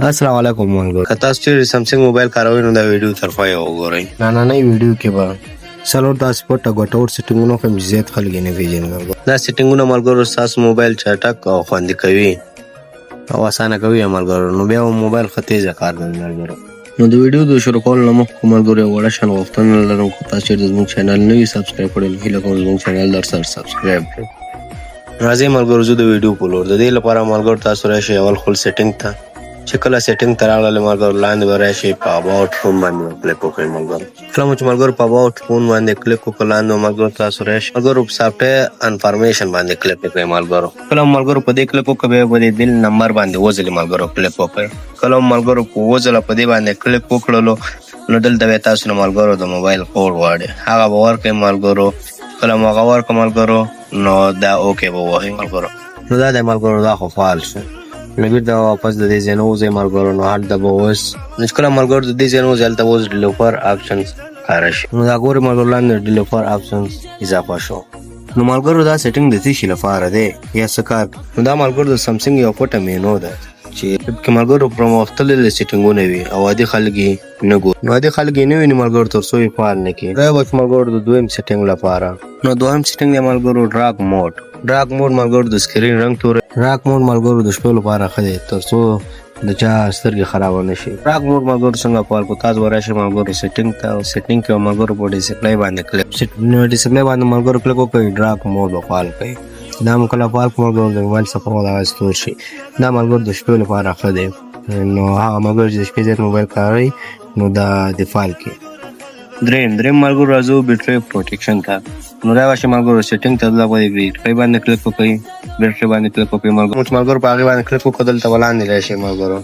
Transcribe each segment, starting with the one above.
السلام علیکم ملګرو. که تاسو چیرې سامسنګ موبایل کاروئ نو دا ویډیو تر پایه وګورئ. نننۍ ویډیو کې به څلور داسې پټ او ګټور سیټینګونه کوم چې زیات خلک یې نه پېژني ملګرو. دا سیټینګونه ملګرو ستاسو موبایل چټک او خوندي کوي او اسانه کوي ملګرو. نو بیا موبایل ښه تیزه کار کوي ملګرو. نو د ویډیو د شروع کولو نه مخکې ملګرو یو وړه شان غوښتنه لرم که تاسو چیرې زموږ چینل نه وي سبسکرایب کړی نو هیله کوم زموږ چینل درسره سبسکرایب کړئ. راځئ ملګرو زه د ویډیو په لور. د دې لپاره ملګرو تاسو راشئ اول خپل سیټینګ ته. چې کله سیټینګ ته راغلل ملګرو لاندې به راشئ په اباوټ فون باندې کلیک وکړئ ملګرو. کله مو چې ملګرو په اباوټ فون باندې کلیک وکړئ لاندې ملګرو تاسو راشئ ملګرو په سافټویر انفارمیشن باندې کلیک وکړئ ملګرو. کله ملګرو په دې کلیک وکړئ بیا به د بل نمبر باندې وځلې ملګرو کلیک وکړئ. کله ملګرو په وځله په دې باندې کلیک وکړلو نو دلته بیا تاسو نه ملګرو د موبایل کوډ غواړي هغه به ورکړئ ملګرو. کله مو هغه ورکړه ملګرو نو دا اوکې به ووهئ ملګرو. نو دا دی ملګرو دا خو فعال شو. نو بیرته واپس د دې ځای نه وځئ ملګرو. نو هلته به اوس نو چې کله ملګرو د دې ځای نه وځئ هلته به اوس ډیلوپر آپشنز ښکاره شي. نو دا ګورئ ملګرو لاندې ډیلوپر آپشنز اضافه شو. نو ملګرو دا سیټینګ د څه شي لپاره دی یا څه کار؟ نو دا ملګرو د سامسنګ یو پټه مینو ده چې کې ملګرو پر مختلف سیټینګونه وي او عادي خلک یې نه ګوري. نو عادي خلک یې نه ویني ملګرو تر څو یې فعال نه کړي. دا به ملګرو د دویم سیټینګ لپاره. نو دویم سیټینګ دی ملګرو ډارک موډ. ډارک موډ ملګرو د سکرین رنګ تور. ډارک موډ ملګرو د شپې لپاره ښه دی تر څو د چا سترګې خرابه نه شي. ډارک موډ ملګرو څنګه فعال کړو تاسو به راشئ ملګرو سیټینګ ته او سیټینګ کې ملګرو په ډسپلی باندې کلیک نو ډسپلی باندې ملګرو کلیک وکړئ ډارک موډ به فعال کوي. دا مو کله فعال کړو ملګرو د موبایل څخه به دغسې تور شي. دا ملګرو د شپې لپاره ښه دی. نو هغه ملګرو چې د شپې زیات موبایل کاروي نو دا د فعال کړي. دریم ملګرو راځو بیټرۍ پروټیکشن ته. نو دا به شي ملګرو سیټینګ ته دلته به بیټرۍ باندې کلیک وکړئ. بیټرۍ باندې کلیک وکړئ ملګرو. چې ملګرو په هغې باندې کلیک وکړو دلته به لاندې راشئ ملګرو.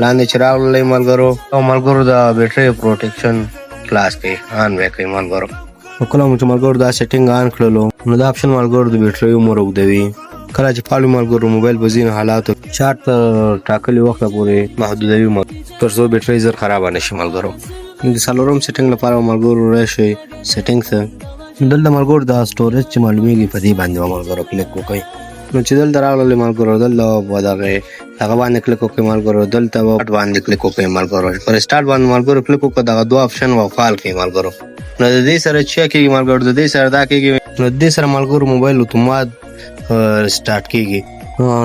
لاندې چې راغلئ ملګرو او ملګرو د بیټرۍ پروټیکشن خلاص کړئ آن به کړئ ملګرو. نو کله مو چې ملګرو دا سیټینګ آن کړلو نو دا آپشن ملګرو د بیټرۍ عمر اوږدوي. کله چې فعال وي ملګرو موبایل په ځینو حالاتو چارج تر ټاکلي وخته پورې محدودوي تر څو بیټرۍ زر خرابه نه شي ملګرو. د څلورم سیټینګ لپاره ملګرو راشئ سیټینګ ته. دلته ملګرو د سټوریج چې معلومیږي په دې باندې به ملګرو کلیک وکړئ. نو چې دلته راغلل ملګرو دلته به هغه باندې کلیک وکړئ ملګرو. دلته به باندې کلیک وکړئ ملګرو. پر سټارټ باندې ملګرو کلیک وکړئ دغه دوه آپشن به فعال کړئ ملګرو. نو د دې سره چې کېږي ملګرو د دې سره دا کېږي نو د دې سره ملګرو موبایل اتومات سټارټ کېږي.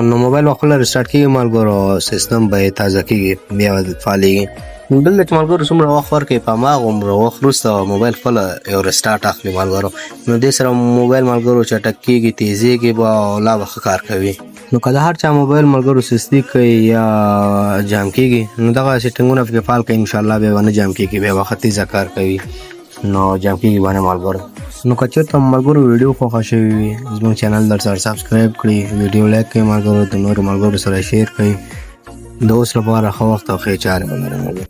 نو موبایل به خپله سټارټ کېږي ملګرو سیستم به یې تازه کېږي بیا به فعالېږي. دلته چې ملګرو څومره وخت ورکوي په هماغومره وخت وروسته موبایل خپله یو رسټارټ اخلي ملګرو. نو دې سره موبایل ملګرو چټک کېږي تیزېږي به او لا به ښه کار کوي. نو که د هر چا موبایل ملګرو سستي کوي یا جام کېږي نو دغه سیټینګونه پکې فعال کړئ انشاءالله بیا به نه جام کېږي بیا به ښه تیزه کار کوي نو جام کېږي به نه ملګرو. نو که چېرته ملګرو ویډیو خوښه شوې وي زموږ چینل درسره سبسکرایب کړئ ویډیو لایک کړئ ملګرو د نورو ملګرو سره شیر کړئ. د اوس لپاره ښه وخت او ښې چارې ولرئ.